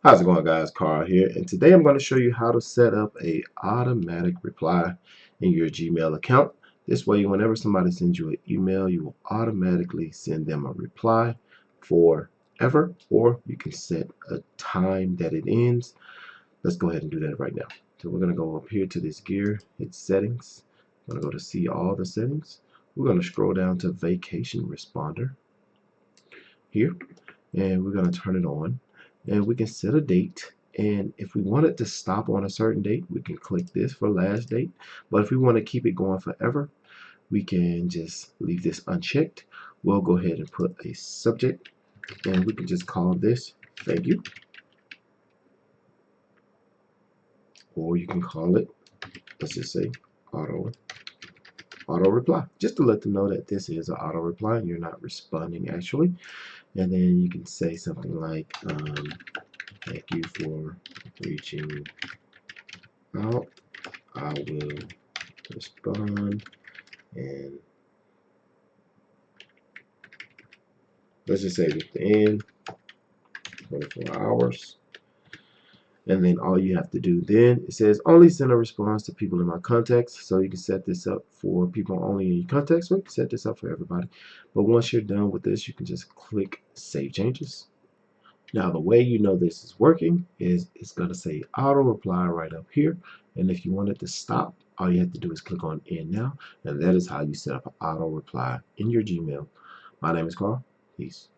How's it going, guys? Carl here, and today I'm going to show you how to set up a automatic reply in your Gmail account. This way, whenever somebody sends you an email, you will automatically send them a reply forever, or you can set a time that it ends. Let's go ahead and do that right now. So we're going to go up here to this gear, hit settings. I'm going to go to see all the settings. We're going to scroll down to vacation responder here, and we're going to turn it on, and we can set a date. And if we want it to stop on a certain date, we can click this for last date. But if we want to keep it going forever, we can just leave this unchecked. We'll go ahead and put a subject, and we can just call this thank you, or you can call it, let's just say auto reply, just to let them know that this is an auto reply and you're not responding actually. And then you can say something like thank you for reaching out. I will respond, and let's just say within 24 hours. And then all you have to do then, it says only send a response to people in my contacts. So you can set this up for people only in your contacts, or you can set this up for everybody. But once you're done with this, you can just click Save Changes. Now, the way you know this is working is it's going to say auto reply right up here. And if you want it to stop, all you have to do is click on End Now. And that is how you set up an auto reply in your Gmail. My name is Carl. Peace.